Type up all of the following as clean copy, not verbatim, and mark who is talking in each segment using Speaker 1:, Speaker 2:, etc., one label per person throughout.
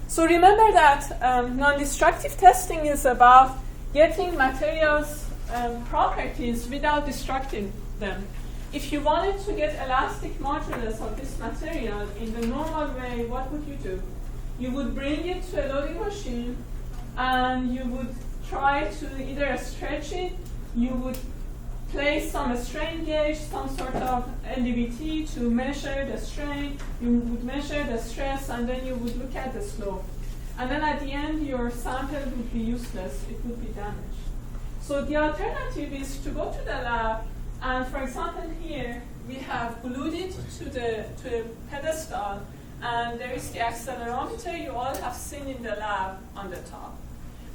Speaker 1: So remember that non-destructive testing is about getting materials properties without destructing them. If you wanted to get elastic modulus of this material in the normal way, what would you do? You would bring it to a loading machine and you would try to either stretch it, you would place some strain gauge, some sort of LVT to measure the strain, you would measure the stress, and then you would look at the slope. And then at the end, your sample would be useless, it would be damaged. So the alternative is to go to the lab, and for example here, we have glued it to a pedestal, and there is the accelerometer you all have seen in the lab on the top.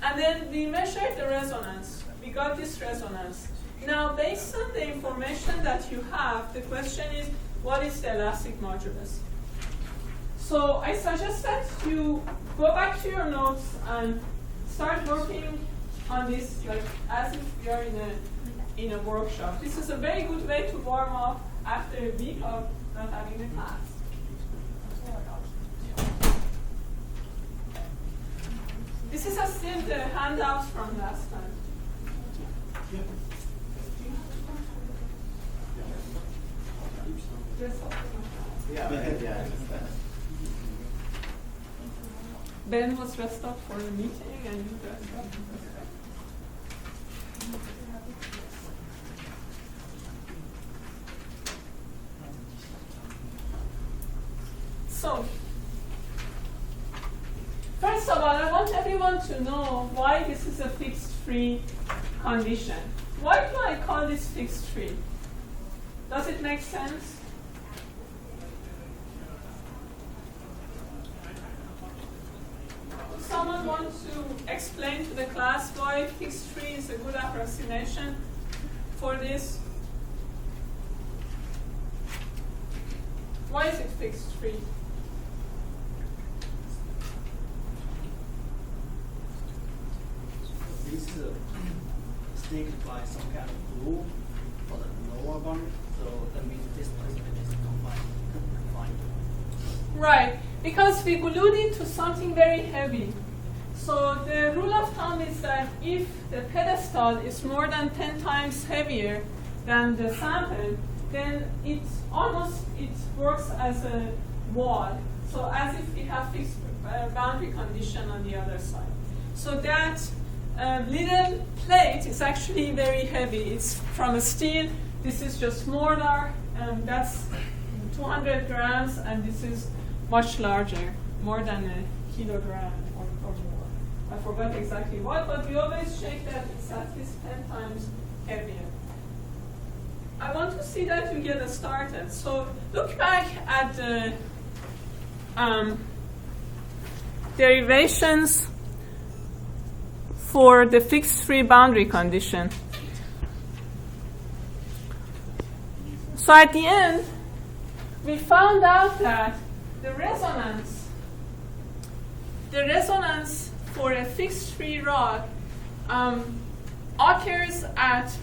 Speaker 1: And then we measured the resonance. We got this resonance. Now, based on the information that you have, the question is, what is the elastic modulus? So I suggest that you go back to your notes and start working on this like as if we are in a workshop. This is a very good way to warm up after a week of not having a class. This is still the handouts from last time. Ben was dressed up for the meeting and you dressed up. So, first of all, I want everyone to know why this is a fixed free condition. Why do I call this fixed free? Does it make sense? Does someone want to explain to the class why fixed free is a good approximation for this? Why is it fixed free?
Speaker 2: This stick by some kind of glue for the lower one, so that means this placement is confined.
Speaker 1: Right, because we glued it to something very heavy. So the rule of thumb is that if the pedestal is more than 10 times heavier than the sample, then it works as a wall. So as if we have fixed boundary condition on the other side. So that little plate is actually very heavy. It's from a steel. This is just mortar. That's 200 grams, and this is much larger, more than a kilogram or more. I forgot exactly what, but we always check that it's at least 10 times heavier. I want to see that you get started. So look back at the derivations for the fixed free boundary condition. So at the end, we found out that the resonance for a fixed free rod occurs at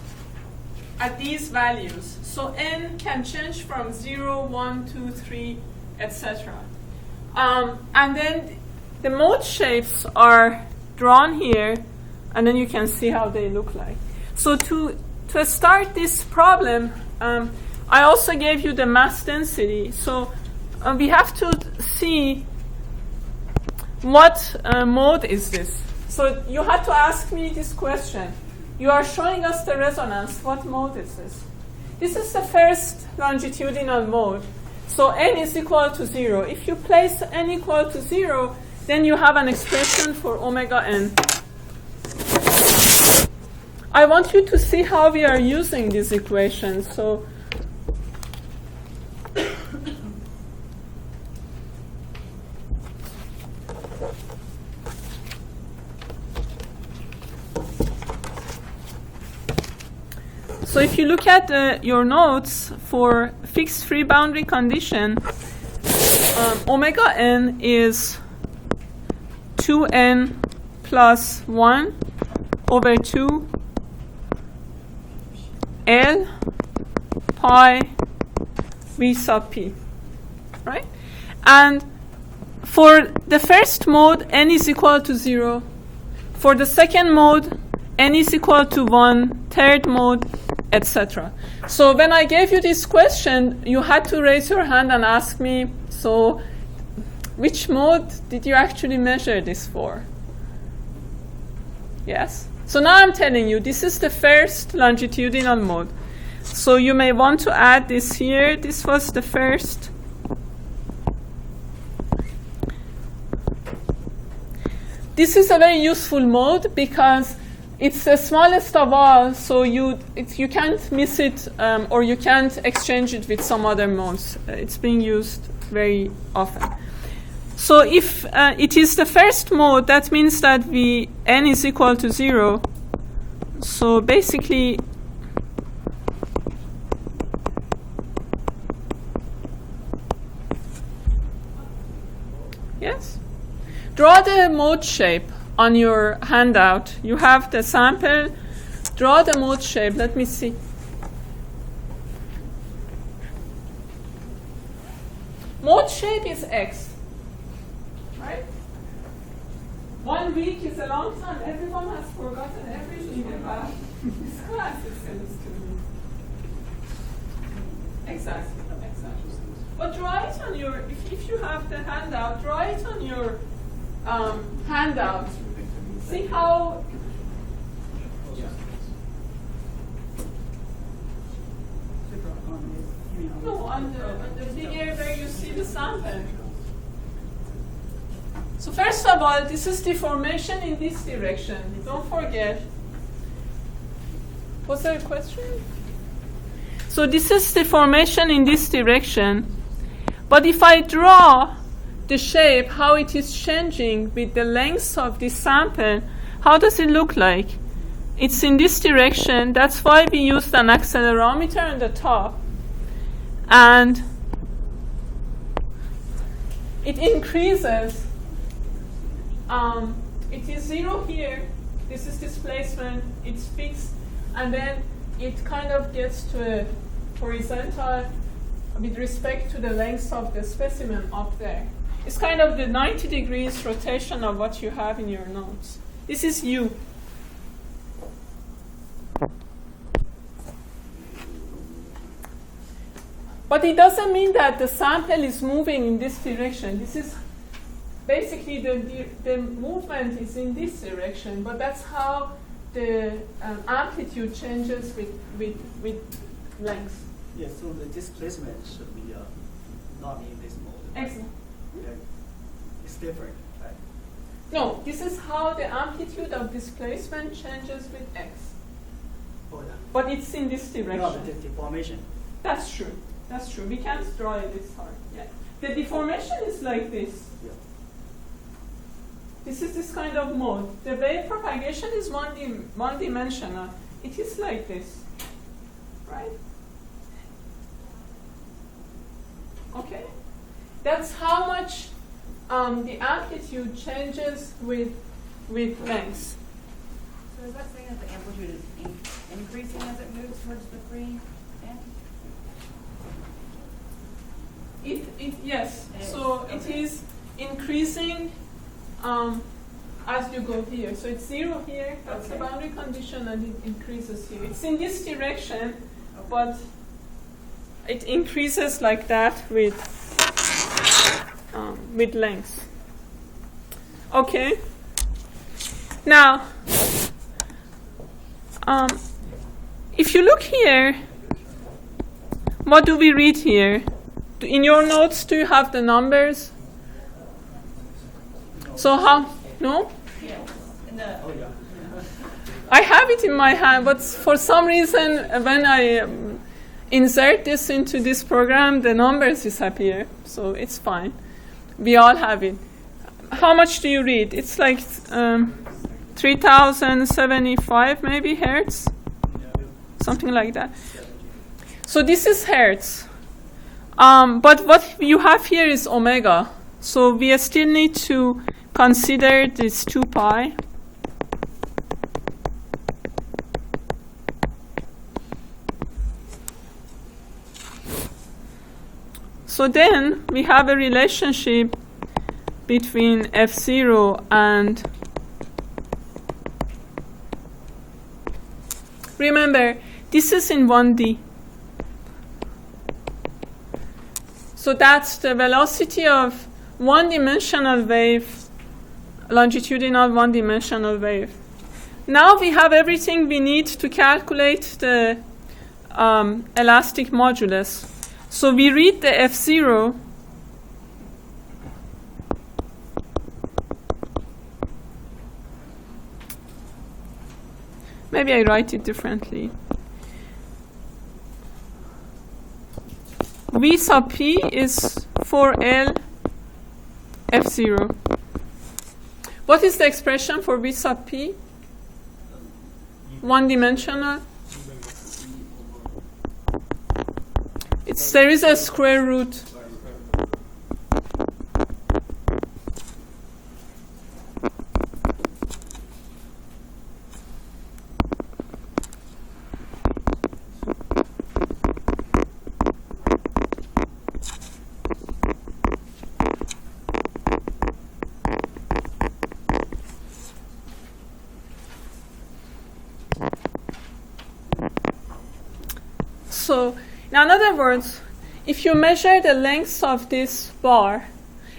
Speaker 1: these values. So n can change from 0, 1, 2, 3, etc. And then the mode shapes are drawn here, and then you can see how they look like. So to start this problem, I also gave you the mass density. So we have to see what mode is this. So you had to ask me this question. You are showing us the resonance. What mode is this? This is the first longitudinal mode. So n is equal to 0. If you place n equal to 0, then you have an expression for omega n. I want you to see how we are using these equations. So if you look at your notes for fixed free boundary condition, omega n is 2n plus 1 over 2 L pi v sub p, right? And For the first mode, n is equal to 0. For the second mode, n is equal to 1. Third mode, etc. So when I gave you this question, you had to raise your hand and ask me, so which mode did you actually measure this for? Yes? So now I'm telling you, this is the first longitudinal mode. So you may want to add this here. This was the first. This is a very useful mode because it's the smallest of all, so you can't miss it or you can't exchange it with some other modes. It's being used very often. So if it is the first mode, that means that n is equal to 0. So basically, yes? Draw the mode shape on your handout. You have the sample. Draw the mode shape. Let me see. Mode shape is X. Right? 1 week is a long time. Everyone has forgotten everything about this class, it seems to me. Exactly. But draw it on your, if you have the handout, draw it on your handout. See how. No, on the figure where you see the sample. So first of all, this is deformation in this direction. Don't forget. Was there a question? So this is deformation in this direction. But if I draw the shape, how it is changing with the length of this sample, how does it look like? It's in this direction. That's why we used an accelerometer on the top. And it increases. It is 0 here. This is displacement. It's fixed. And then it kind of gets to a horizontal with respect to the length of the specimen up there. It's kind of the 90 degrees rotation of what you have in your notes. This is U. But it doesn't mean that the sample is moving in this direction. This is basically the movement is in this direction, but that's how the amplitude changes with length.
Speaker 2: Yes, so the displacement should be not in this mode.
Speaker 1: Excellent.
Speaker 2: Yeah. It's different, right?
Speaker 1: No, this is how the amplitude of displacement changes with x.
Speaker 2: Oh, yeah.
Speaker 1: But it's in this direction.
Speaker 2: No, the deformation.
Speaker 1: That's true. That's true. We can't draw it this hard. Yeah. The deformation is like this.
Speaker 2: Yeah.
Speaker 1: This is this kind of mode. The wave propagation is one-dimensional. It is like this, right? Okay? That's how much the amplitude changes with length.
Speaker 3: So is that saying that the amplitude is increasing as it moves towards the free end?
Speaker 1: Yes. So it is increasing as you go here. So it's 0 here. That's the boundary condition, and it increases here. It's in this direction, but it increases like that with length. Okay. Now, if you look here, what do we read here? In your notes, do you have the numbers? So how? No?
Speaker 3: Yeah.
Speaker 2: Oh, yeah.
Speaker 1: I have it in my hand, but for some reason, when I insert this into this program, the numbers disappear. So it's fine. We all have it. How much do you read? It's like 3075 maybe hertz, something like that. So this is hertz. But what you have here is omega. So we still need to consider this 2 pi. So then we have a relationship between F0 and, remember, this is in 1D. So that's the velocity of one-dimensional wave, longitudinal one-dimensional wave. Now we have everything we need to calculate the elastic modulus. So we read the F0 maybe I write it differently. V sub p is 4L F0. What is the expression for V sub p? One-dimensional. There is a square root. So, in other words, if you measure the length of this bar,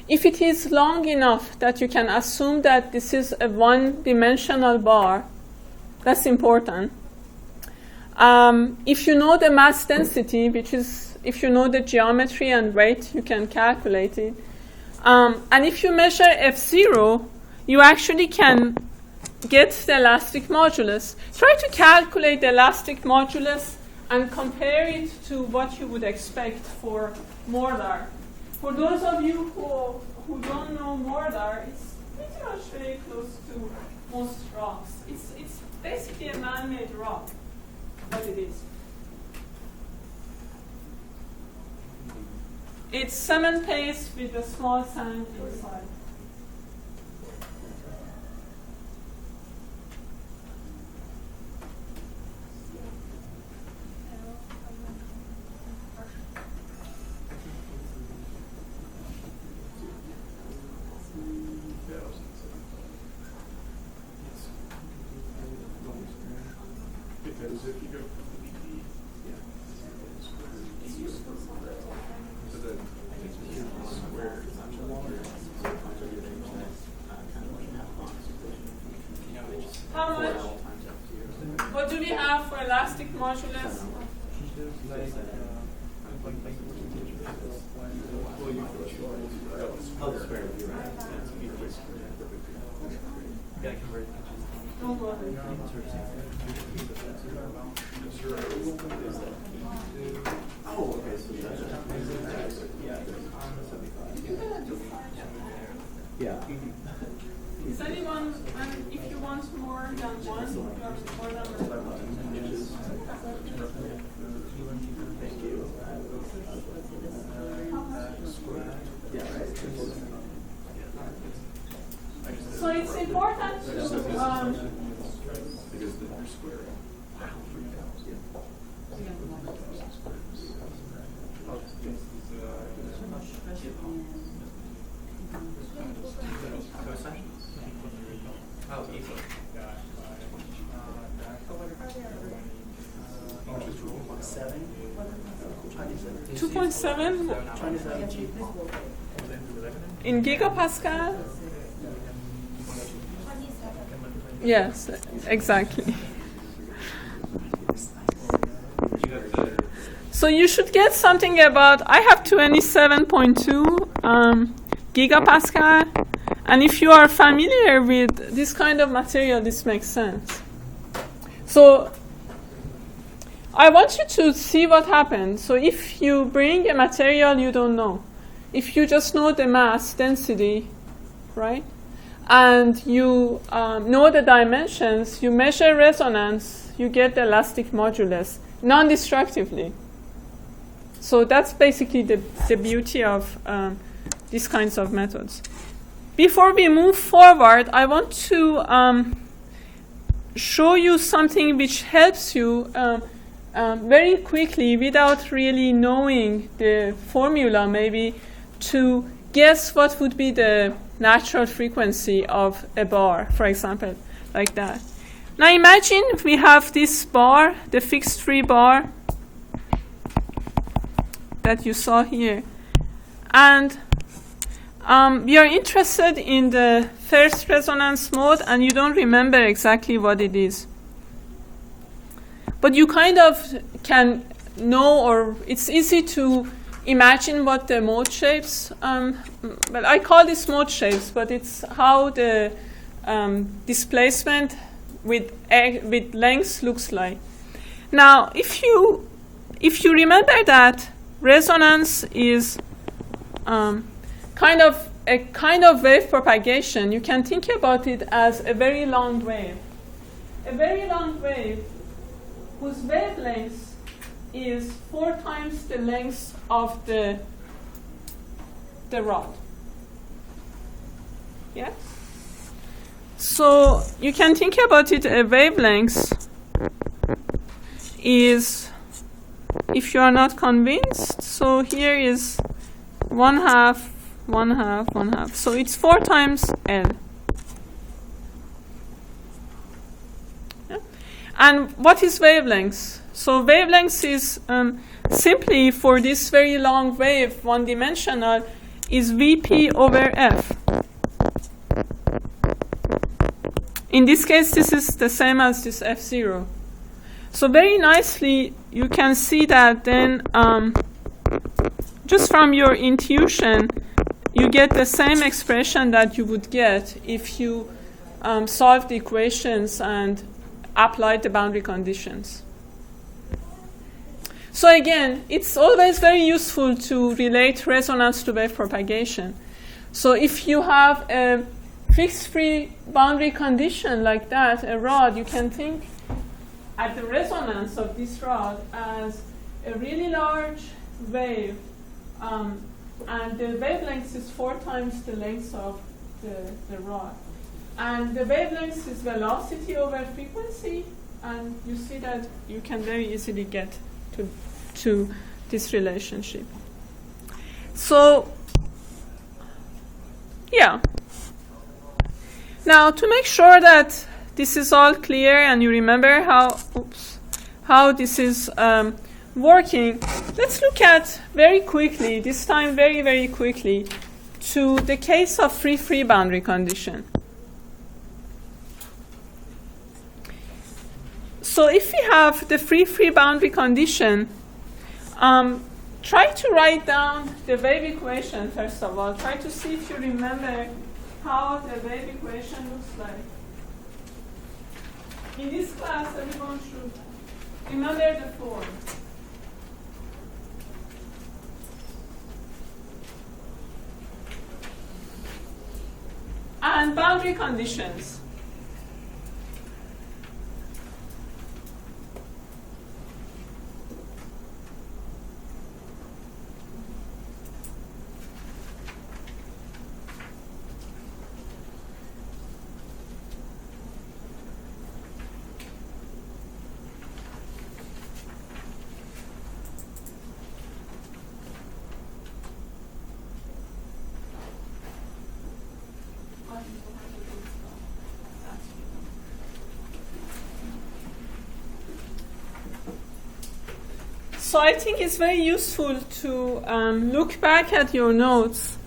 Speaker 1: if it is long enough that you can assume that this is a one-dimensional bar, that's important. If you know the mass density, which is, if you know the geometry and weight, you can calculate it. And if you measure F0, you actually can get the elastic modulus. Try to calculate the elastic modulus and compare it to what you would expect for Mordor. For those of you who don't know Mordor, it's pretty much very close to most rocks. It's basically a man-made rock, what it is. It's cement paste with a small sand inside.
Speaker 4: Because if you go from the so then it's square.
Speaker 1: How much? What do we have for elastic modulus? Don't worry.
Speaker 4: Oh, okay. So yeah.
Speaker 1: Is anyone, and if you want more than one, you have more than one.
Speaker 4: Thank you.
Speaker 1: So it's important to
Speaker 4: because they're square.
Speaker 2: Oh, easy.
Speaker 1: 2.7 in gigapascal? Yes, exactly. So you should get something about, I have 27.2 gigapascal, and if you are familiar with this kind of material, this makes sense. So I want you to see what happens. So if you bring a material you don't know, if you just know the mass density, right, and you know the dimensions, you measure resonance, you get the elastic modulus non-destructively. So that's basically the beauty of these kinds of methods. Before we move forward, I want to show you something which helps you very quickly, without really knowing the formula, maybe to guess what would be the natural frequency of a bar, for example, like that. Now imagine we have this bar, the fixed free bar that you saw here. And we are interested in the first resonance mode, and you don't remember exactly what it is. But you kind of can know, or it's easy to imagine what the mode shapes, well, I call this mode shapes, but it's how the displacement with length looks like. Now, if you remember that resonance is kind of wave propagation, you can think about it as a very long wave. A very long wave whose wavelength is 4 times the length of the rod. Yeah? So you can think about it, a wavelength is, if you are not convinced, so here is 1/2, 1/2, 1/2. So it's 4 times L. Yeah? And what is wavelength? So wavelength is simply, for this very long wave, one-dimensional, is Vp over F. In this case, this is the same as this F0. So very nicely, you can see that then, just from your intuition, you get the same expression that you would get if you solved the equations and applied the boundary conditions. So again, it's always very useful to relate resonance to wave propagation. So if you have a fixed free boundary condition like that, a rod, you can think at the resonance of this rod as a really large wave, and the wavelength is 4 times the length of the rod. And the wavelength is velocity over frequency, and you see that you can very easily get to this relationship. So, yeah. Now, to make sure that this is all clear and you remember how this is working, let's look at very quickly, this time very, very quickly, to the case of free boundary condition. So if we have the free boundary condition, try to write down the wave equation first of all. Try to see if you remember how the wave equation looks like. In this class, everyone should remember the form. And boundary conditions. So I think it's very useful to look back at your notes.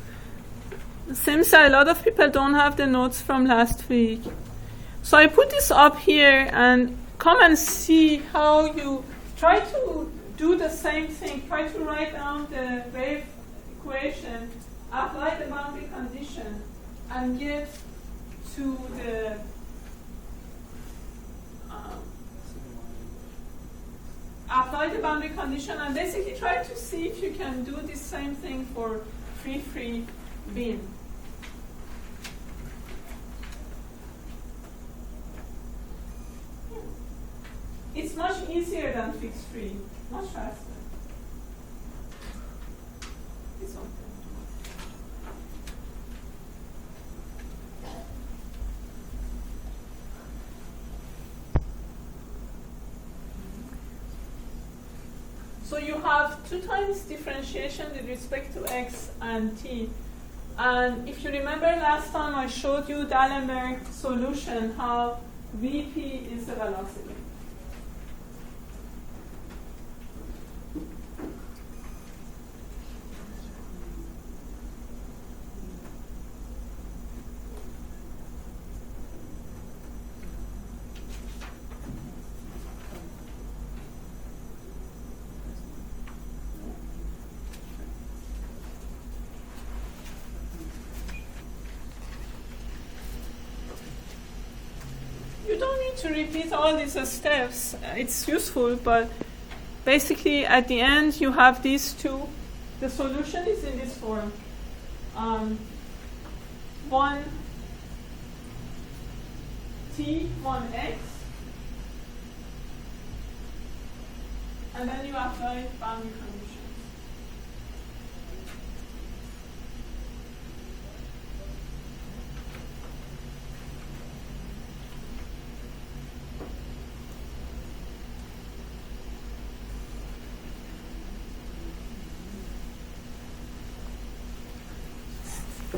Speaker 1: It seems that a lot of people don't have the notes from last week. So I put this up here and come and see how you try to do the same thing. Try to write down the wave equation, apply the boundary condition, and get to the apply the boundary condition, and basically try to see if you can do the same thing for free beam. It's much easier than fixed free, much faster. It's okay. So you have 2 times differentiation with respect to x and t. And if you remember last time I showed you D'Alembert solution, how Vp is the velocity. You don't need to repeat all these steps. It's useful, but basically at the end you have these two. The solution is in this form. One t, one x, and then you apply boundary conditions.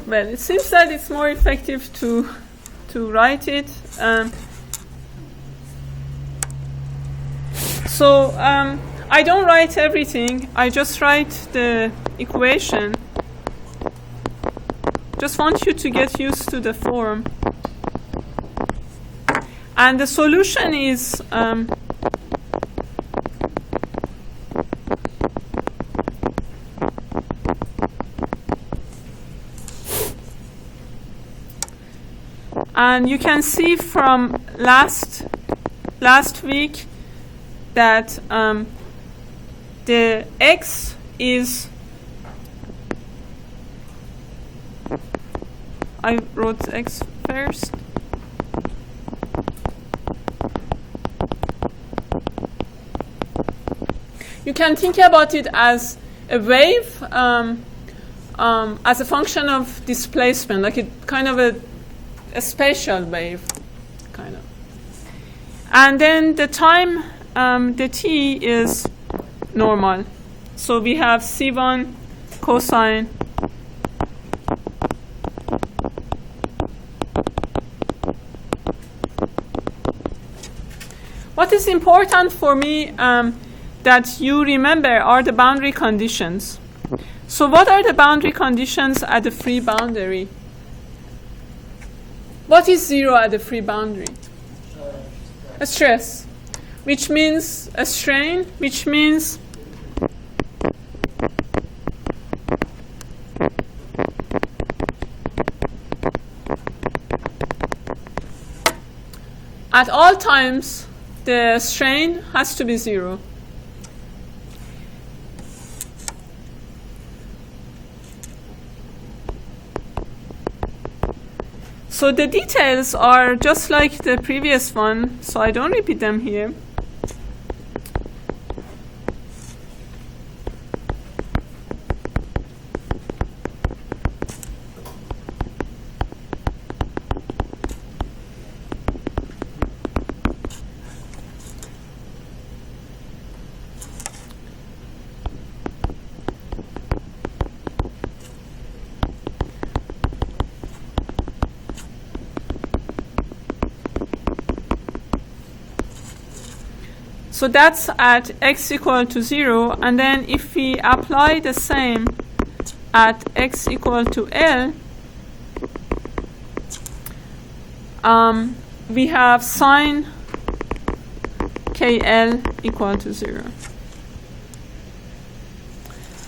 Speaker 1: Well, it seems that it's more effective to write it. So I don't write everything. I just write the equation. Just want you to get used to the form. And the solution is and you can see from last week that the x is, I wrote x first. You can think about it as a wave as a function of displacement, like it kind of a spatial wave, kind of. And then the time, the t is normal. So we have C1 cosine what is important for me that you remember are the boundary conditions. So what are the boundary conditions at the free boundary? What is 0 at the free boundary? A stress, which means a strain, which means at all times the strain has to be 0. So the details are just like the previous one, so I don't repeat them here. So that's at x equal to 0, and then if we apply the same at x equal to L, we have sine KL equal to 0,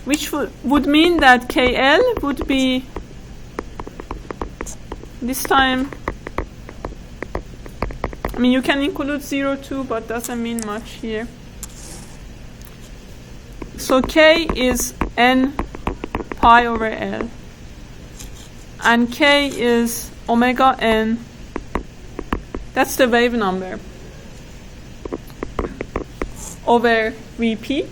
Speaker 1: which would mean that KL would be this time, I mean, you can include 0 too, but doesn't mean much here. So K is n pi over L. And K is omega n. That's the wave number over Vp.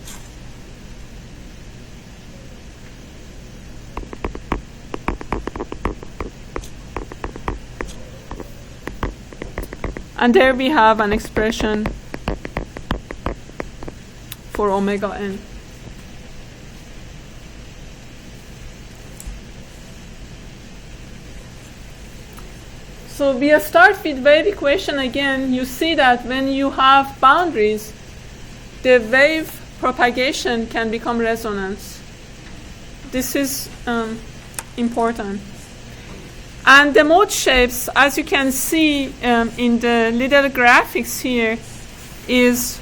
Speaker 1: And there we have an expression for omega n. So we start with wave equation again. You see that when you have boundaries, the wave propagation can become resonance. This is important. And the mode shapes, as you can see in the little graphics here, is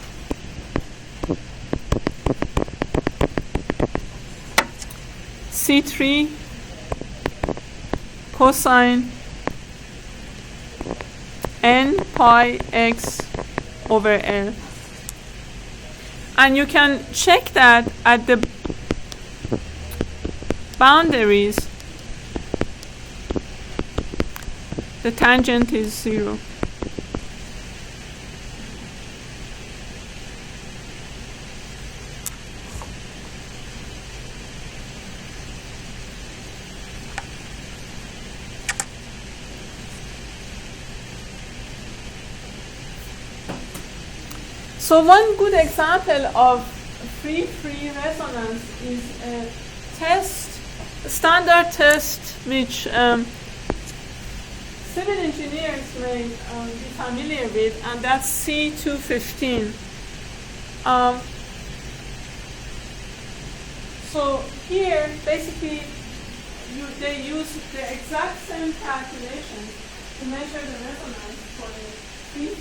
Speaker 1: C3 cosine n pi x over L. And you can check that at the boundaries, the tangent is 0. So one good example of free resonance is a test, a standard test which civil engineers may be familiar with, and that's C215. So here, basically, they use the exact same calculation to measure the resonance for a free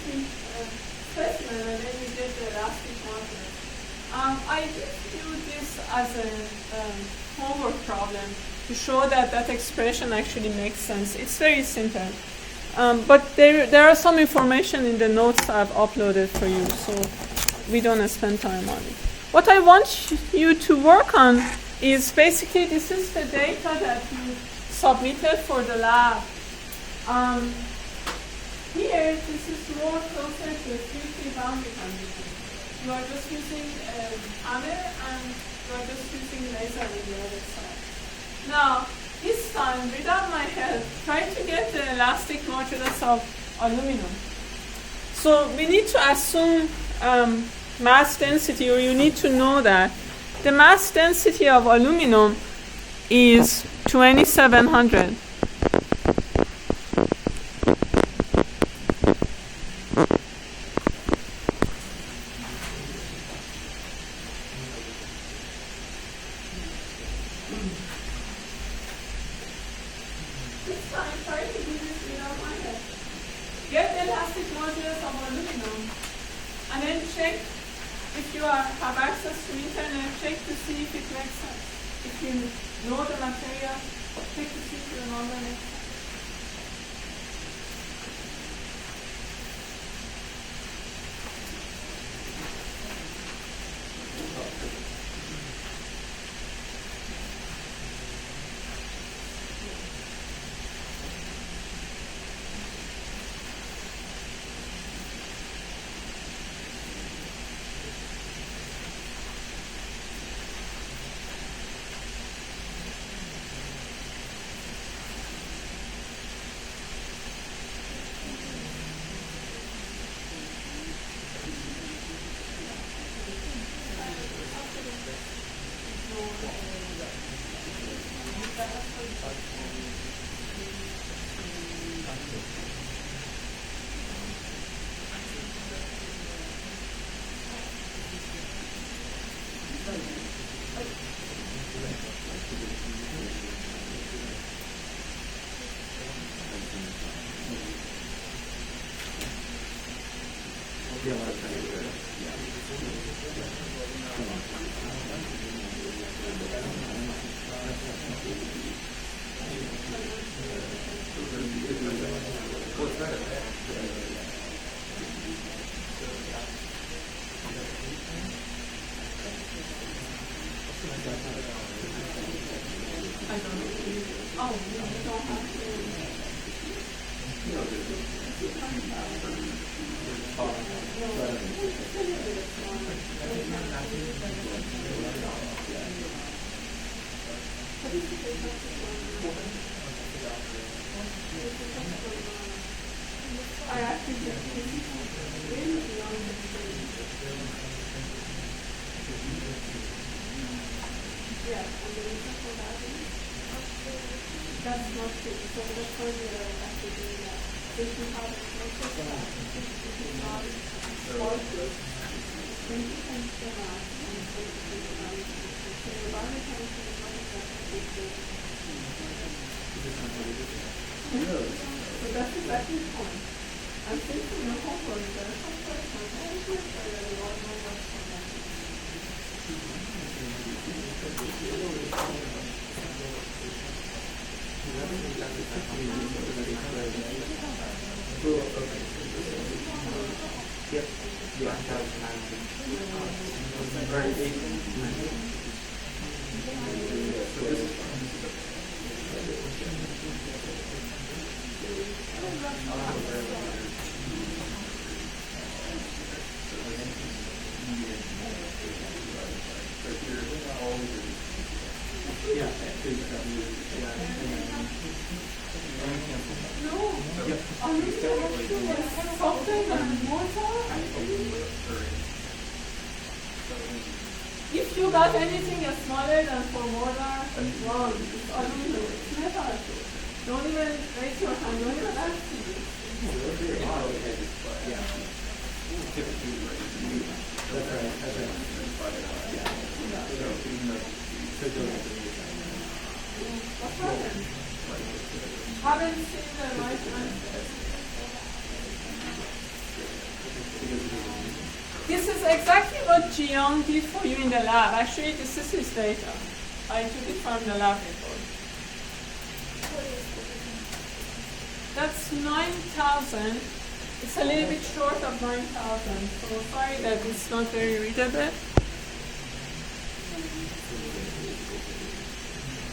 Speaker 1: specimen, and then you get the elastic modulus. I give you this as a homework problem to show that that expression actually makes sense. It's very simple. But there are some information in the notes I've uploaded for you, so we don't spend time on it. What I want you to work on is basically this is the data that you submitted for the lab. Here, this is more closer to a free boundary condition. You are just using a hammer and you are just using laser on the other side. Now, this time, without my help, try to get the elastic modulus of aluminum. So we need to assume mass density, or you need to know that the mass density of aluminum is 2700. Have access to internet, check to see if it makes sense. If you know the material, check to see if the number makes sense. That's not true. So that's why we are actually doing that. if you have a process which is not faultless, then you can turn on and say so the boundary condition is not exactly the so that's exactly the point. I'm thinking your homework, there are some questions I think that you all know what's going on.
Speaker 4: Yep.
Speaker 1: If you got anything smaller than for mortar, well, it's aluminum, it's metal. Don't even raise your hand, don't even ask you. What happened? Haven't seen the right answer. This is exactly what Jiyoung did for you in the lab. Actually, this is his data. I took it from the lab report. That's 9,000. It's a little bit short of 9,000. So sorry that it's not very readable.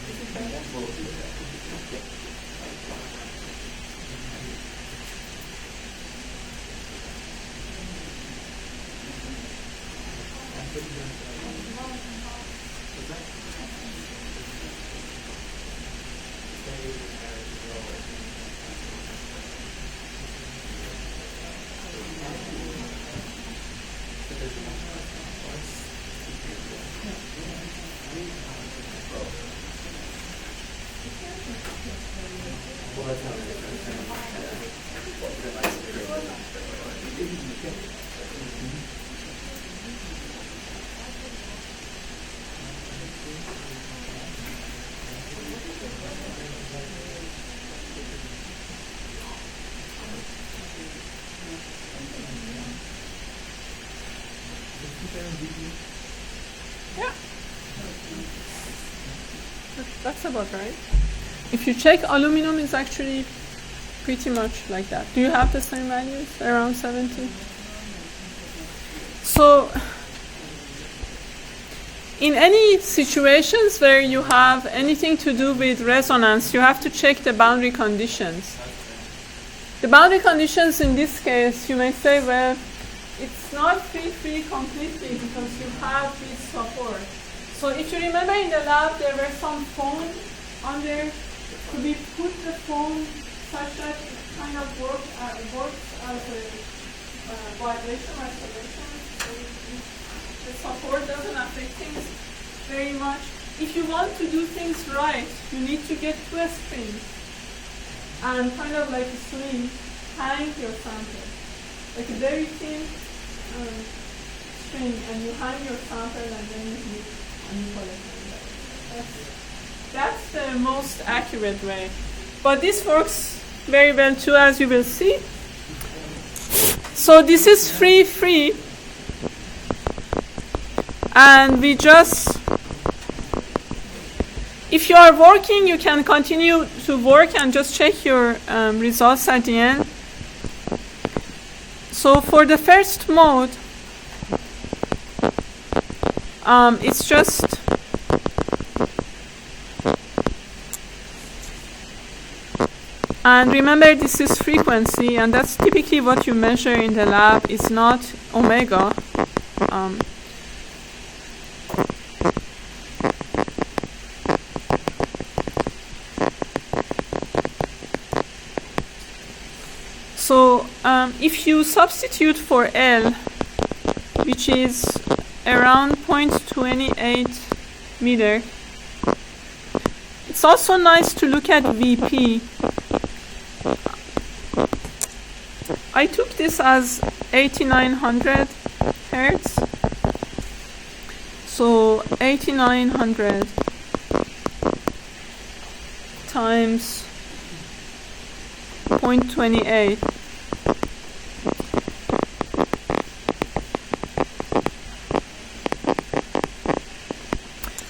Speaker 1: Is it better? Yeah. That's about right. If you check, aluminum is actually pretty much like that. Do you have the same values? Around 70? So, in any situations where you have anything to do with resonance, you have to check the boundary conditions. The boundary conditions in this case, you may say, well, it's not free completely because you have this support. So if you remember in the lab, there were some foam on there. Could we put the foam such that it kind of works as a vibration isolation? So the support doesn't affect things very much. If you want to do things right, you need to get two springs and kind of like a swing, hang your sample. Like a very thin string, and you hang your sample and then you hit and you collect it. That's the most accurate way. But this works very well too, as you will see. So this is free. And we just, if you are working, you can continue to work and just check your results at the end. So for the first mode, it's just and remember this is frequency, and that's typically what you measure in the lab. It's not omega. So if you substitute for L, which is around 0.28 meter, it's also nice to look at VP. I took this as 8900 hertz. So 8900 times 0.28.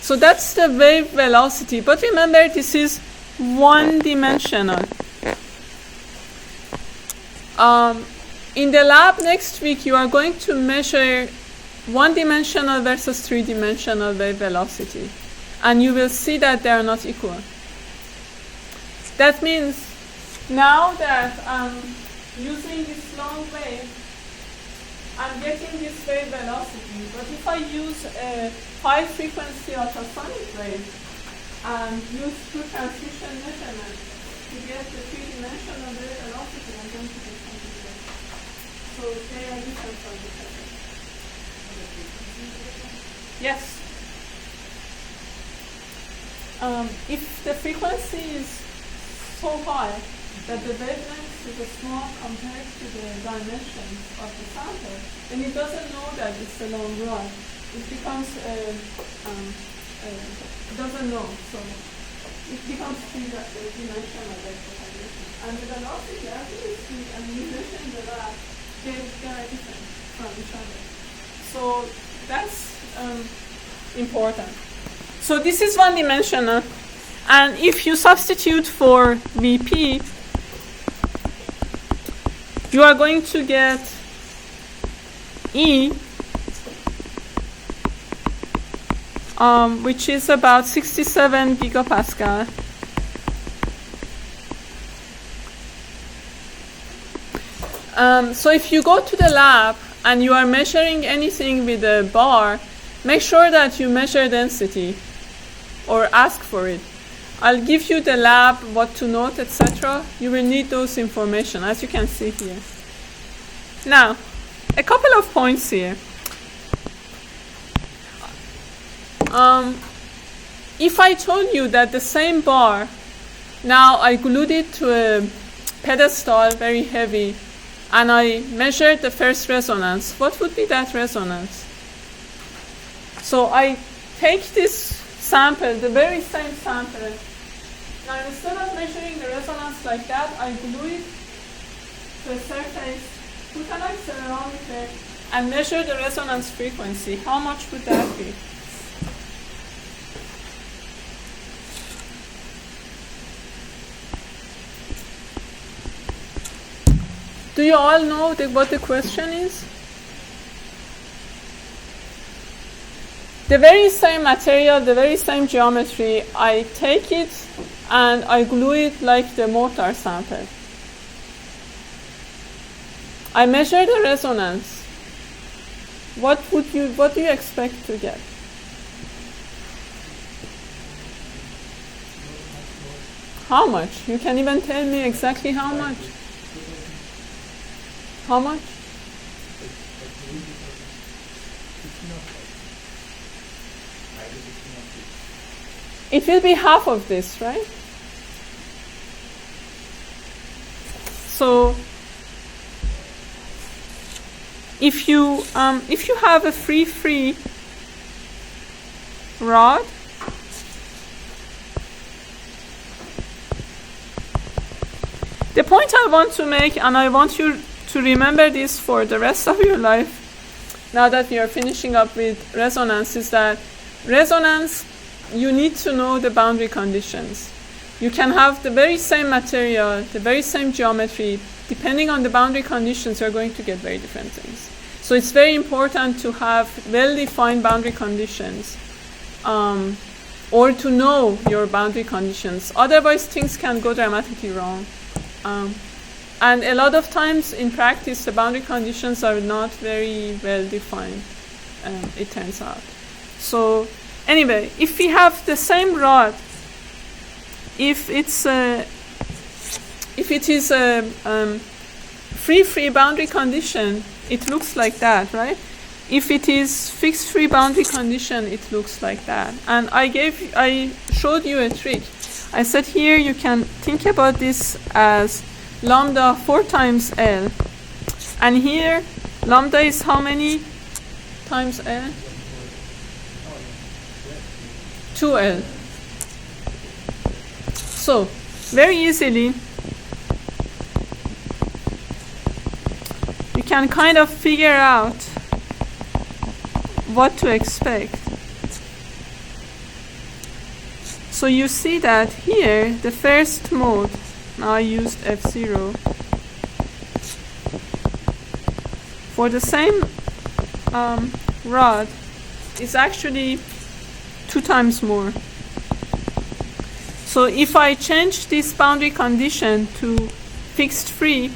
Speaker 1: So that's the wave velocity. But remember, this is one-dimensional. In the lab next week, you are going to measure one-dimensional versus three-dimensional wave velocity. And you will see that they are not equal. That means now that I'm using this long wave, I'm getting this wave velocity. But if I use a high-frequency ultrasonic wave and use two transmission measurements to get the three-dimensional wave velocity, I'm going to get something else. So they are different from each other. Yes. If the frequency is so high that the wavelength is small compared to the dimensions of the sample, then it doesn't know that it's a long run. It becomes doesn't know, so it becomes three-dimensional wave propagation. And the velocity, as you see, and you measure in the lab, they are different from each other. So that's important. So this is one-dimensional. And if you substitute for Vp, you are going to get E, which is about 67 gigapascal. So if you go to the lab and you are measuring anything with a bar, make sure that you measure density or ask for it. I'll give you the lab, what to note, etc. You will need those information, as you can see here. Now, a couple of points here. If I told you that the same bar, now I glued it to a pedestal, very heavy, and I measured the first resonance, what would be that resonance? So I take this sample, the very same sample. Now instead of measuring the resonance like that, I glue it to a surface, put an accelerometer, and measure the resonance frequency. How much would that be? Do you all know what the question is? The very same material, the very same geometry, I take it and I glue it like the mortar sample. I measure the resonance. What do you expect to get? How much? You can even tell me exactly how much. How much? It will be half of this, right? So if you have a free rod, the point I want to make, and I want you to remember this for the rest of your life, now that we are finishing up with resonance, is that resonance, you need to know the boundary conditions. You can have the very same material, the very same geometry. Depending on the boundary conditions, you're going to get very different things. So it's very important to have well-defined boundary conditions, or to know your boundary conditions. Otherwise, things can go dramatically wrong. And a lot of times in practice, the boundary conditions are not very well defined, it turns out. So anyway, if we have the same rod, if it is a free baundary condition, it looks like that, right? If it is fixed free boundary condition, it looks like that. And I showed you a trick. I said here you can think about this as lambda 4 times L. And here, lambda is how many times L? 2L. So, very easily, you can kind of figure out what to expect. So you see that here, the first mode, now I used F0, for the same rod, is actually 2 times more. So if I change this boundary condition to fixed free,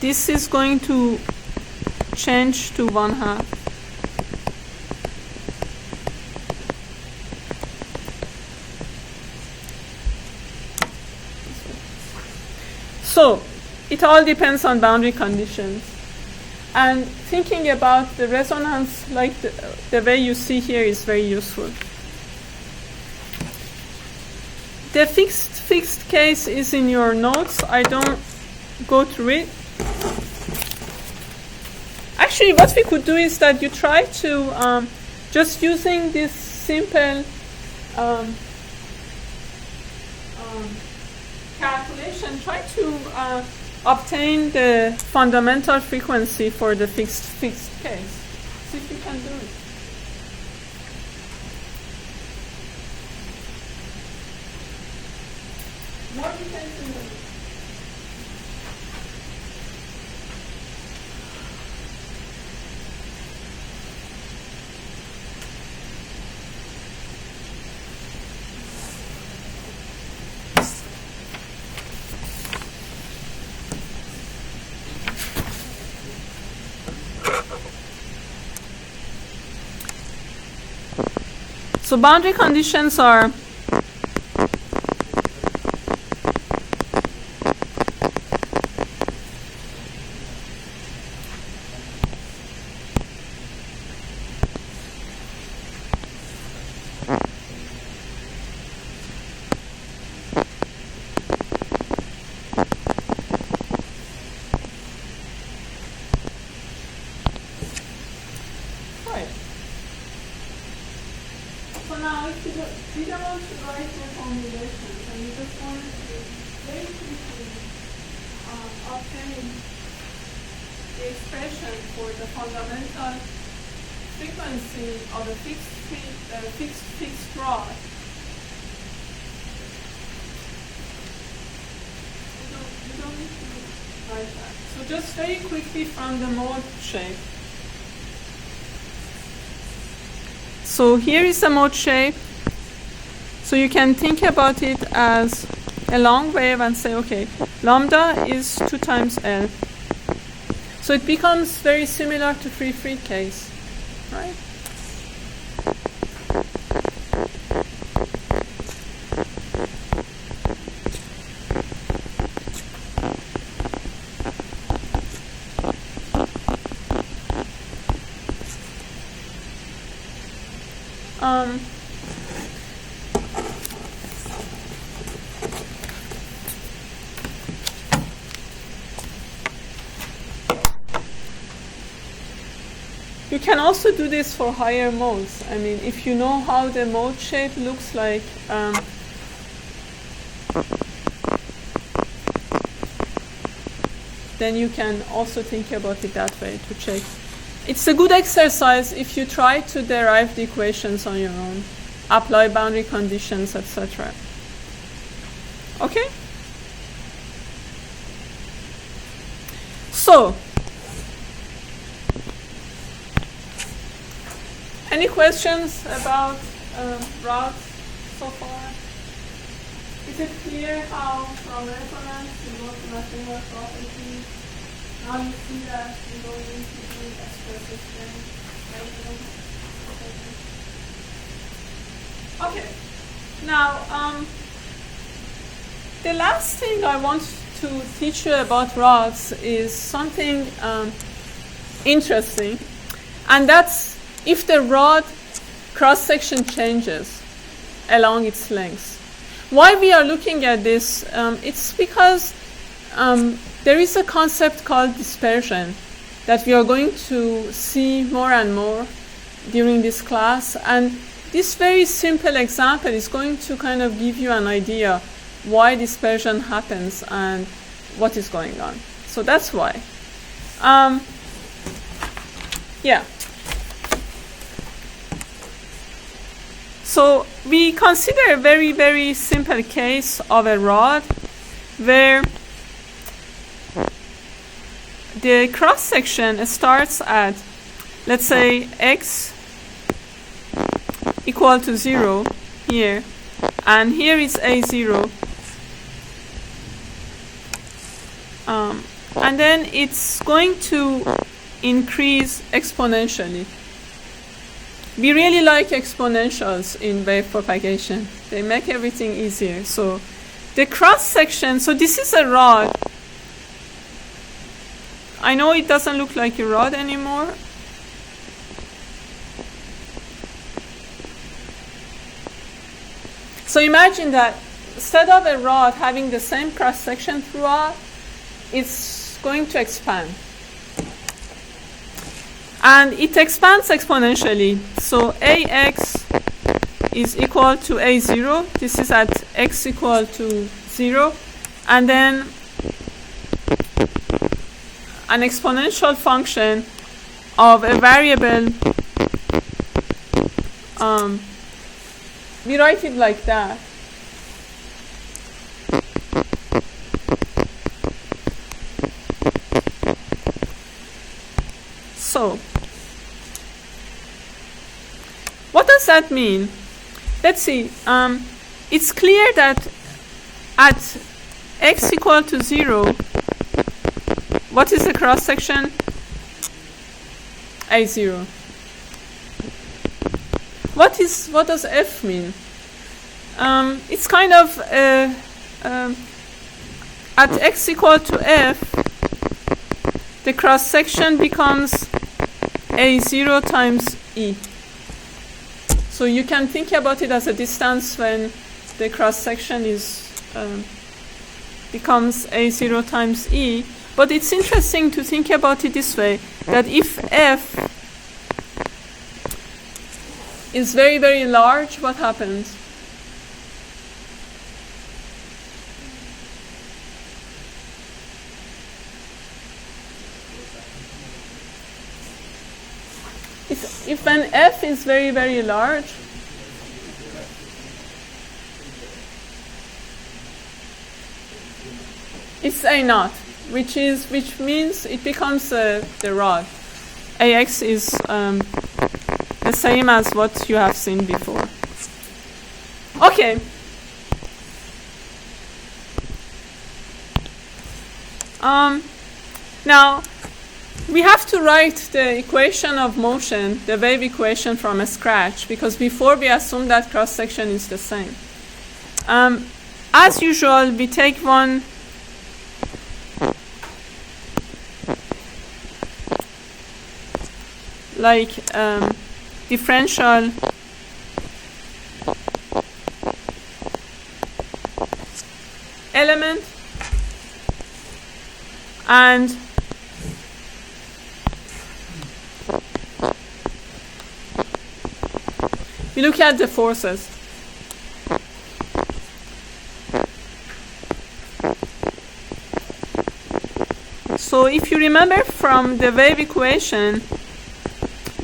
Speaker 1: this is going to change to 1/2. So it all depends on boundary conditions. And thinking about the resonance like the way you see here is very useful. The fixed case is in your notes. I don't go through it. Actually, what we could do is that you try to, just using this simple calculation, try to obtain the fundamental frequency for the fixed case. See if you can do it. More details in the So boundary conditions are fixed rod. You don't need to write that. So just very quickly from the mode shape. So here is the mode shape. So you can think about it as a long wave and say, okay, lambda is 2 times L. So it becomes very similar to free case, right? You can also do this for higher modes. I mean, if you know how the mode shape looks like, then you can also think about it that way to check. It's a good exercise if you try to derive the equations on your own, apply boundary conditions, etc. Okay? So, any questions about rods so far? Is it clear how from resonance you go to material properties? Now you see that you don't need to do expressive things. Okay. Now, the last thing I want to teach you about rods is something interesting, and that's if the rod cross-section changes. along its length. Why we are looking at this? It's because there is a concept called dispersion that we are going to see more and more during this class, and this very simple example is going to kind of give you an idea why dispersion happens and what is going on. So that's why. Yeah. So we consider a very, very simple case of a rod where the cross section starts at, let's say, x equal to 0 here, and here is a0, and then it's going to increase exponentially. We really like exponentials in wave propagation. They make everything easier. So the cross section, so this is a rod. I know it doesn't look like a rod anymore. So imagine that instead of a rod having the same cross section throughout, it's going to expand. And it expands exponentially. So AX is equal to A0. This is at X equal to 0. And then an exponential function of a variable, we write it like that. So, what does that mean? Let's see. It's clear that at x equal to 0, what is the cross section? A0. What does f mean? It's kind of at x equal to f, the cross section becomes A0 times E. So you can think about it as a distance when the cross section is becomes A0 times E. But it's interesting to think about it this way, that if f is very, very large, what happens? If an f is very, very large, it's a naught, which means it becomes the rod. Ax is the same as what you have seen before. Okay. Now we have to write the equation of motion, the wave equation, from scratch, because before we assume that cross section is the same. As usual, we take one like differential element, and we look at the forces. So if you remember from the wave equation,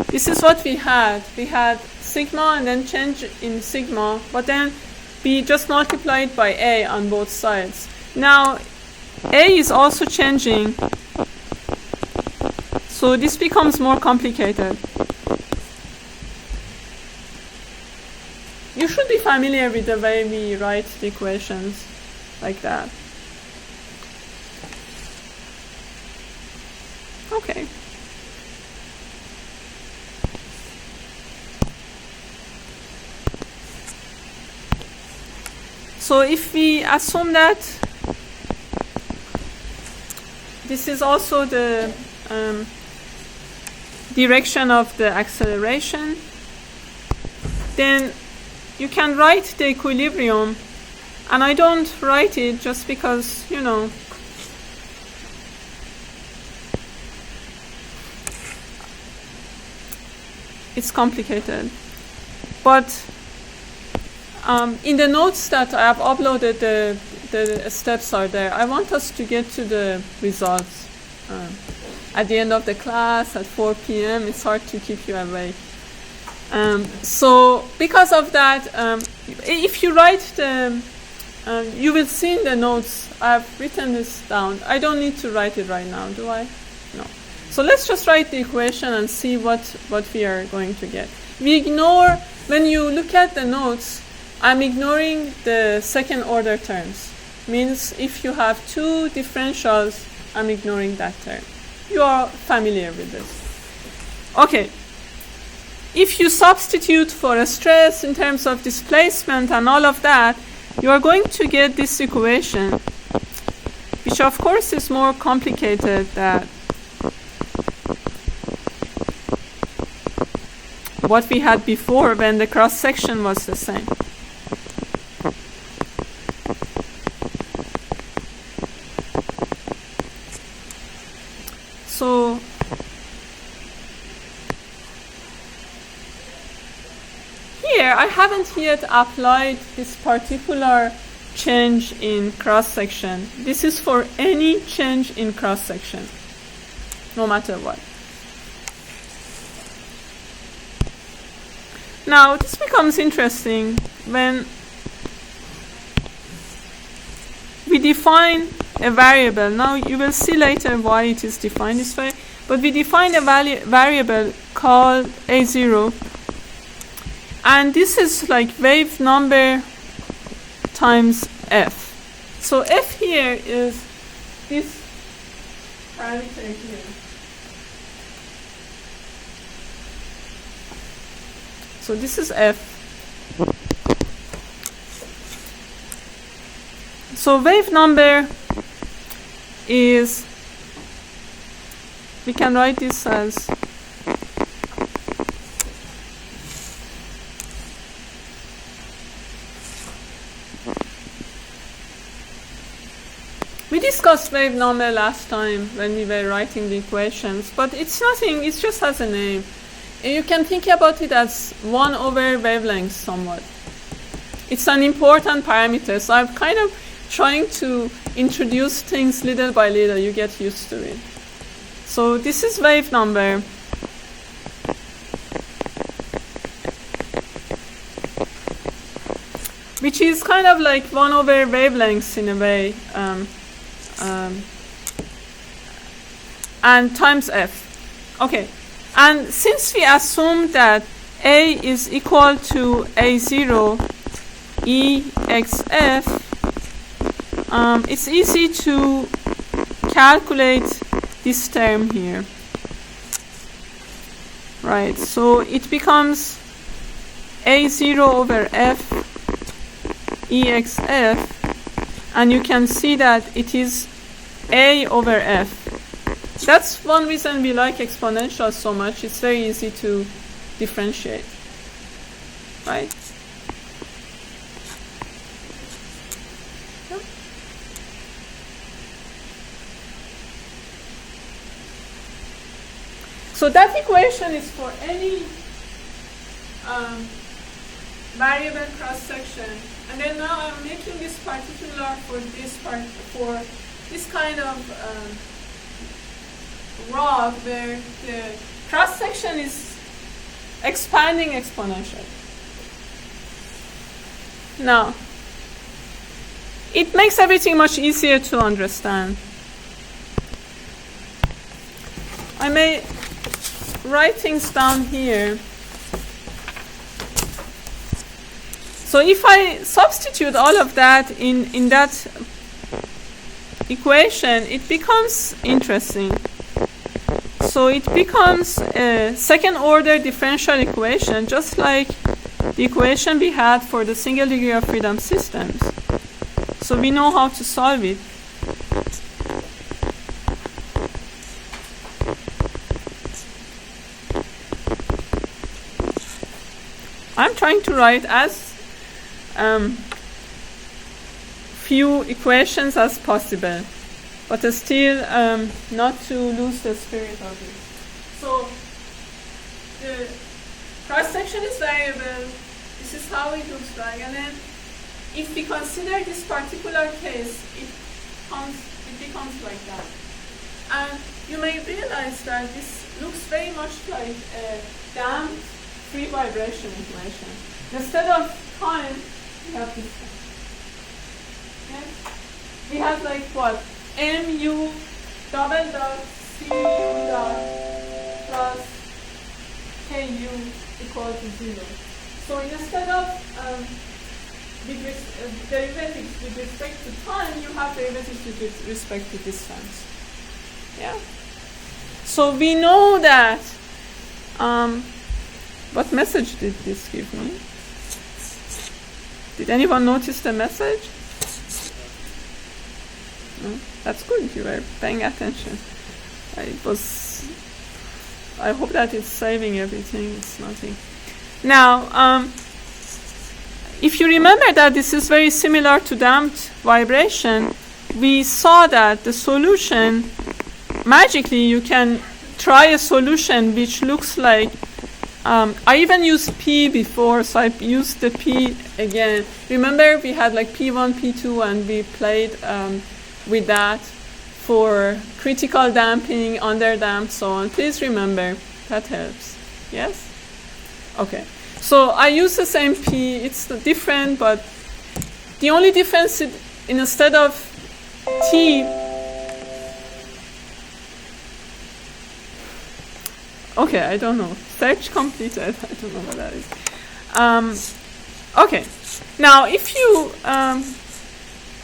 Speaker 1: this is what we had. We had sigma and then change in sigma, but then we just multiplied by a on both sides. Now a is also changing, so this becomes more complicated. You should be familiar with the way we write the equations like that. Okay. So if we assume that this is also the direction of the acceleration, then you can write the equilibrium, and I don't write it just because, you know, it's complicated. But in the notes that I have uploaded, the steps are there. I want us to get to the results at the end of the class at 4 p.m. It's hard to keep you awake. So because of that, if you write the, you will see in the notes, I've written this down. I don't need to write it right now, do I? No. So let's just write the equation and see what we are going to get. We ignore, when you look at the notes, I'm ignoring the second order terms. Means if you have two differentials, I'm ignoring that term. You are familiar with this. Okay. If you substitute for a stress in terms of displacement and all of that, you are going to get this equation, which of course is more complicated than what we had before when the cross-section was the same. So here I haven't yet applied this particular change in cross-section. This is for any change in cross-section, no matter what. Now this becomes interesting when we define a variable. Now you will see later why it is defined this way, but we define a variable called A0, and this is like wave number times f. So f here is this parameter here. So this is f. So wave number is, we can write this as we discussed wave number last time when we were writing the equations, but it's nothing, it just has a name. You can think about it as 1 over wavelength somewhat. It's an important parameter, so I'm kind of trying to introduce things little by little. You get used to it. So this is wave number. Which is kind of like 1 over wavelengths in a way. And times f. Okay. And since we assume that A is equal to A0 EXF, it's easy to calculate this term here. Right, so it becomes A0 over F EXF, and you can see that it is A over F. That's one reason we like exponentials so much. It's very easy to differentiate, right? Yeah. So that equation is for any variable cross-section. And then now I'm making this particular for this part, for this kind of rod where the cross-section is expanding exponentially. Now, it makes everything much easier to understand. I may write things down here. So if I substitute all of that in that equation, it becomes interesting. So it becomes a second order differential equation, just like the equation we had for the single degree of freedom systems. So we know how to solve it. I'm trying to write as few equations as possible, but still not to lose the spirit of it. So the cross-section is variable. This is how it looks like. And then if we consider this particular case, it becomes like that. And you may realize that this looks very much like a damped free vibration equation. Instead of time, we have this one. Okay? We have like what? mu double dot cu dot plus ku equal to 0. So instead of derivatives with respect to time, you have derivatives with respect to distance. Yeah. So we know that. What message did this give me? Did anyone notice the message? No? That's good. You were paying attention. I hope that it's saving everything. It's nothing. Now, if you remember that this is very similar to damped vibration, we saw that the solution, magically you can try a solution which looks like, I even used P before, so I used the P again. Remember we had like P1, P2, and we played with that for critical damping, underdamped, so on. Please remember, that helps. Yes? Okay. So I use the same P. It's different, but the only difference is instead of T, okay, I don't know. Search completed. I don't know what that is. Okay. Now, if you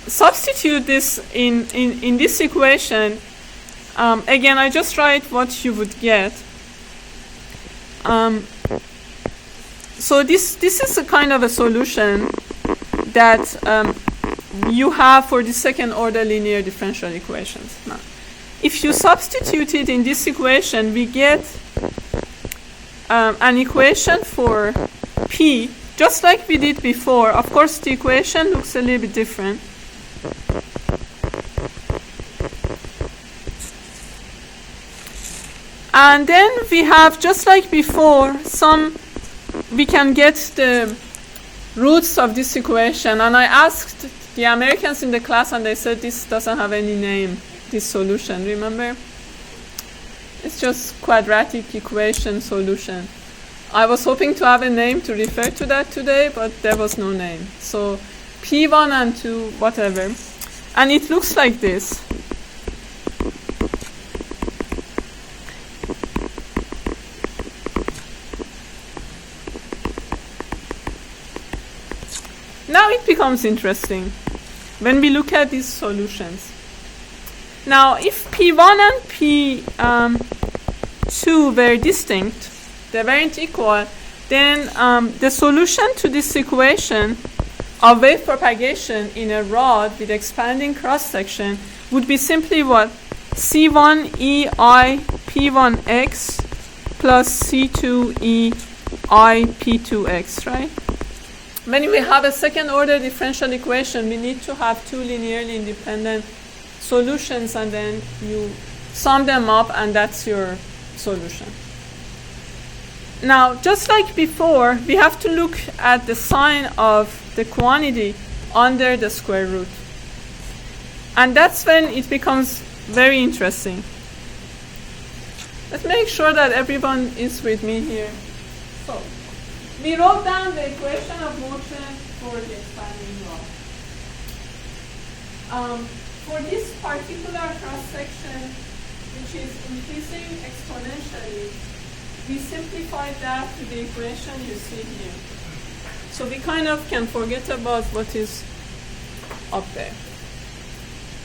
Speaker 1: substitute this in this equation, again, I just write what you would get. So this is a kind of a solution that you have for the second order linear differential equations. Now, if you substitute it in this equation, we get an equation for P, just like we did before. Of course, the equation looks a little bit different. And then we have, just like before, we can get the roots of this equation. And I asked the Americans in the class, and they said this doesn't have any name, this solution, remember? It's just quadratic equation solution. I was hoping to have a name to refer to that today, but there was no name. So P1 and 2, whatever. And it looks like this. Now it becomes interesting when we look at these solutions. Now, if P1 and P2 were distinct, they weren't equal, then the solution to this equation of wave propagation in a rod with expanding cross-section would be simply what? C1 EI P1X plus C2 EI P2X, right? When we have a second order differential equation, we need to have two linearly independent solutions, and then you sum them up, and that's your solution. Now, just like before, we have to look at the sign of the quantity under the square root. And that's when it becomes very interesting. Let's make sure that everyone is with me here. So, we wrote down the equation of motion for the expanding rod. For this particular cross-section, which is increasing exponentially, we simplified that to the equation you see here. So we kind of can forget about what is up there.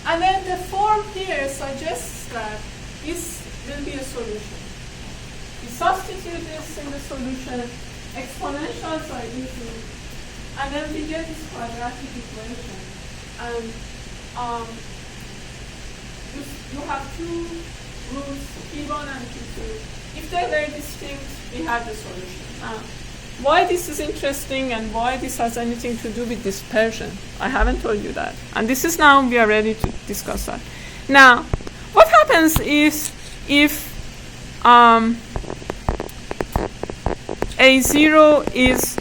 Speaker 1: And then the form here suggests that this will be a solution. We substitute this in the solution. Exponentials are easy, and then we get this quadratic equation. And you have two roots, P1 and P2. If they were distinct, we have the solution. Now, why this is interesting and why this has anything to do with dispersion. I haven't told you that. And this is now we are ready to discuss that. Now, what happens is if A0 is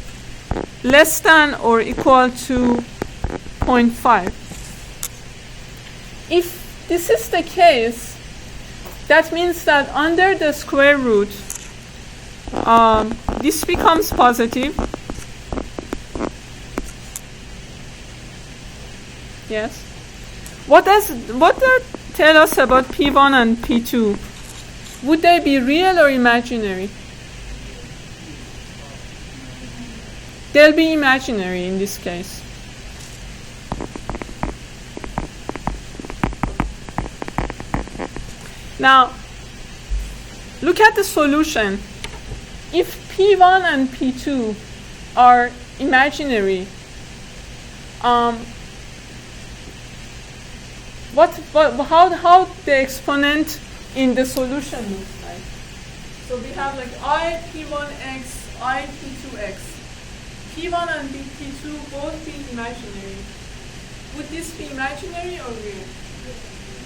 Speaker 1: less than or equal to 0.5. If this is the case, that means that under the square root, this becomes positive. Yes. What does that tell us about P1 and P2? Would they be real or imaginary? They'll be imaginary in this case. Now, look at the solution. If P1 and P2 are imaginary, how the exponent in the solution looks like? So we have like I P1x, I P2x. P1 and P2 both be imaginary. Would this be imaginary or real?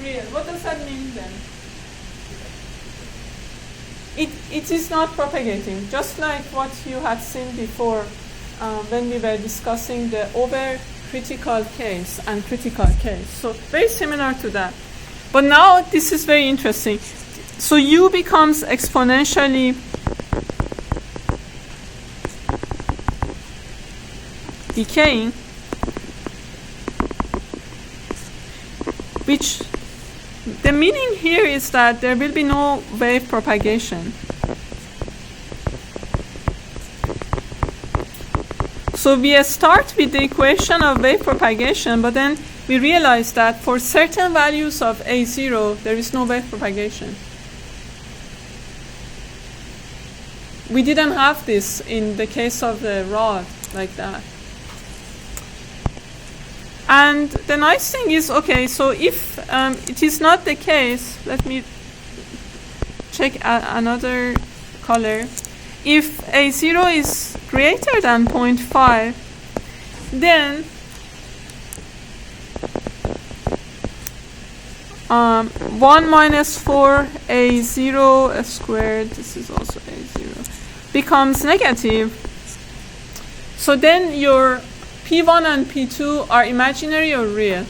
Speaker 1: Real. What does that mean then? It is not propagating, just like what you had seen before when we were discussing the over-critical case and critical case. So very similar to that. But now this is very interesting. So U becomes exponentially decaying, which the meaning here is that there will be no wave propagation. So we start with the equation of wave propagation, but then we realize that for certain values of A0, there is no wave propagation. We didn't have this in the case of the rod like that. And the nice thing is, okay, so if it is not the case, let me check another color. If A0 is greater than 0.5, then 1 minus 4 A0 squared, this is also A0, becomes negative. So then your P1 and P2 are imaginary or real?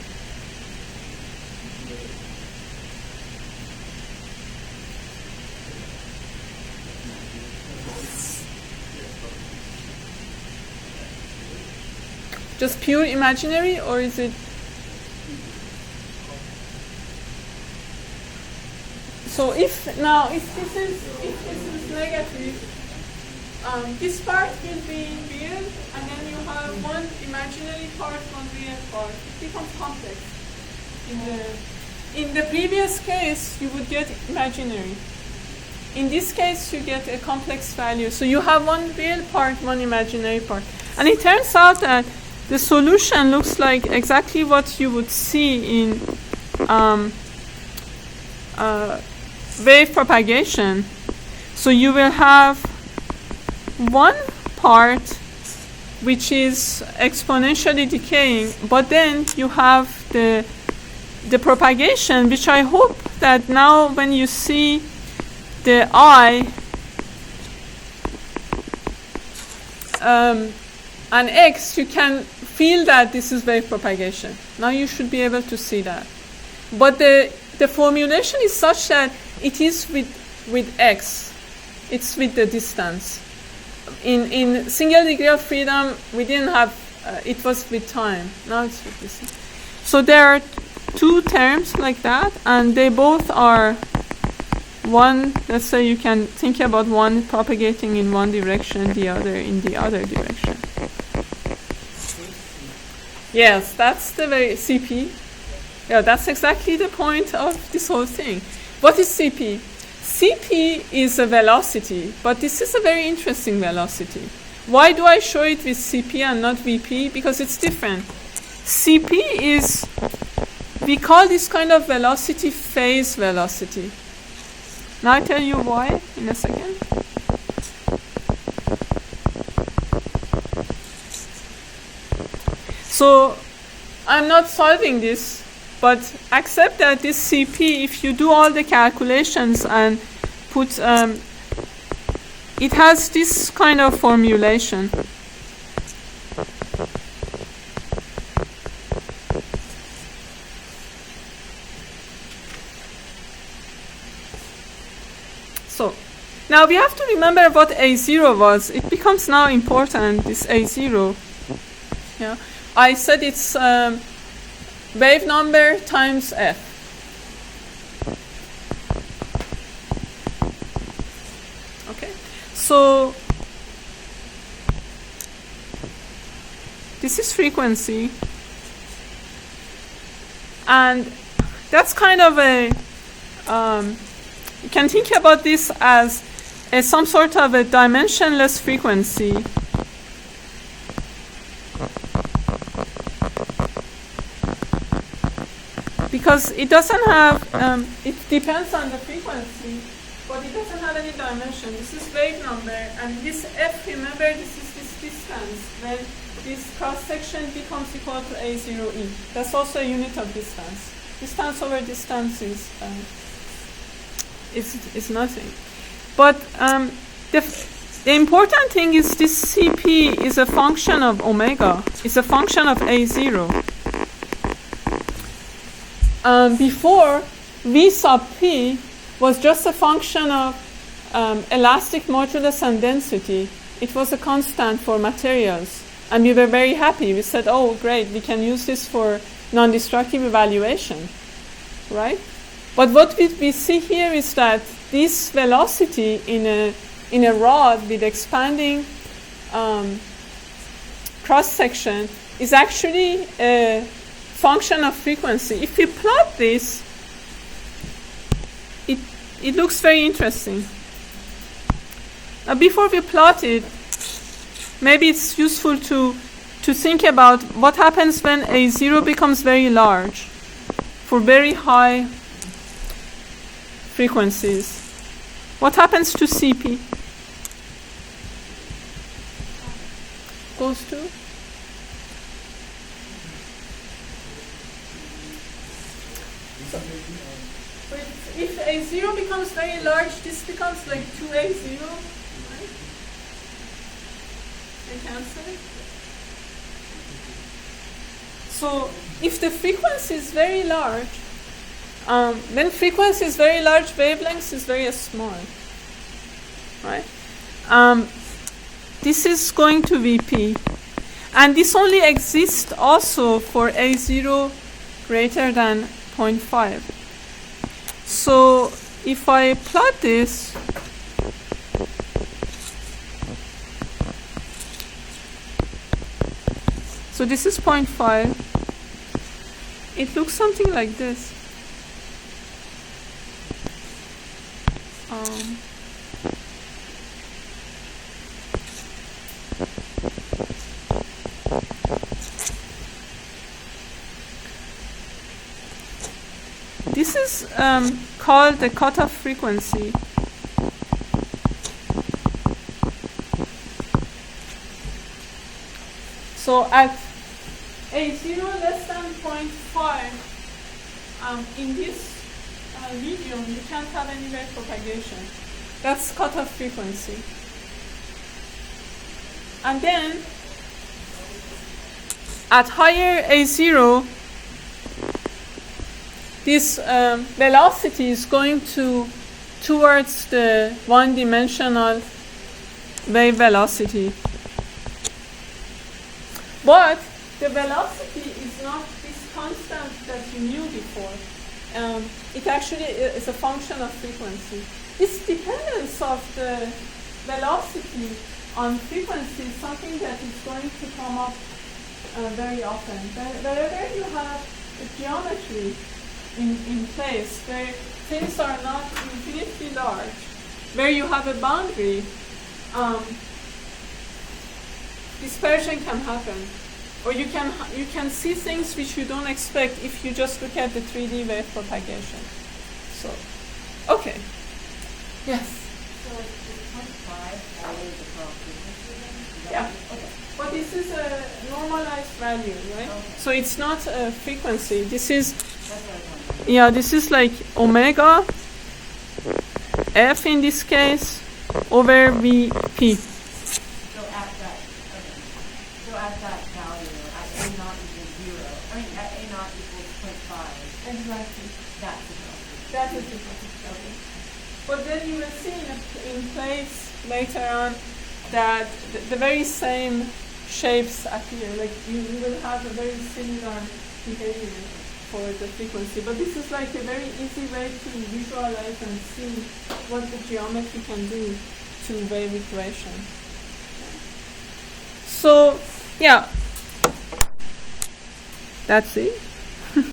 Speaker 1: Just pure imaginary, or is it? So if this is negative, this part will be real, and then you have one imaginary part, one real part. It becomes complex. In the previous case, you would get imaginary. In this case, you get a complex value. So you have one real part, one imaginary part. And it turns out that the solution looks like exactly what you would see in wave propagation. So you will have one part which is exponentially decaying, but then you have the propagation, which I hope that now when you see the I and X, you can feel that this is wave propagation. Now you should be able to see that. But the formulation is such that it is with X. It's with the distance. In single degree of freedom, we didn't have, it was with time. Now it's with distance. So there are two terms like that, and they both are one, let's say you can think about one propagating in one direction, the other in the other direction. Yes, that's the very CP. Yeah, that's exactly the point of this whole thing. What is CP? CP is a velocity, but this is a very interesting velocity. Why do I show it with CP and not VP? Because it's different. CP is, we call this kind of velocity phase velocity. Now I'll tell you why in a second. So I'm not solving this, but accept that this CP, if you do all the calculations and put, it has this kind of formulation. So now we have to remember what A0 was. It becomes now important, this A0. Yeah. I said it's wave number times f. Okay. So this is frequency. And that's kind of a, you can think about this as some sort of a dimensionless frequency. Because it doesn't have, it depends on the frequency, but it doesn't have any dimension. This is wave number, and this f, remember, this is this distance. When this cross-section becomes equal to A0e. That's also a unit of distance. Distance over distance is nothing. But the important thing is this Cp is a function of omega. It's a function of A0. Before, V sub p was just a function of elastic modulus and density. It was a constant for materials. And we were very happy. We said, oh, great, we can use this for non-destructive evaluation, right? But what we see here is that this velocity in a rod with expanding cross-section is actually a function of frequency. If we plot this, it looks very interesting. Now, before we plot it, maybe it's useful to think about what happens when A0 becomes very large for very high frequencies. What happens to Cp? Goes to? So if A0 becomes very large, this becomes like 2A0, right? They cancel it. So if the frequency is very large, when frequency is very large, wavelength is very small, right? This is going to Vp. And this only exists also for A0 greater than 0.5. So if I plot this, so this is 0.5. It looks something like this. This is called the cutoff frequency. So at A0 less than 0.5, in this medium, you can't have any wave propagation. That's cutoff frequency. And then at higher A0, this velocity is going towards the one-dimensional wave velocity. But the velocity is not this constant that you knew before. It actually is a function of frequency. This dependence of the velocity on frequency is something that is going to come up very often. Wherever you have a geometry in place where things are not infinitely large, where you have a boundary, dispersion can happen. Or you can see things which you don't expect if you just look at the 3D wave propagation. So, okay. Yes?
Speaker 3: So is 0.5 always the cross frequency then?
Speaker 1: Yeah. Okay. But this is a normalized value, right? So it's not a frequency. This is,
Speaker 3: That's what I was wondering.
Speaker 1: yeah, this is like omega f in this case over Vp.
Speaker 3: So at that, okay. So at that value, at A naught equals 0, I mean, at A naught equals 0.5,
Speaker 1: Exactly.
Speaker 3: that's the velocity.
Speaker 1: That is the okay. But then you will see in place later on that the very same shapes appear. Like you will have a very similar behavior for the frequency. But this is like a very easy way to visualize and see what the geometry can do to wave equation. So yeah, that's it.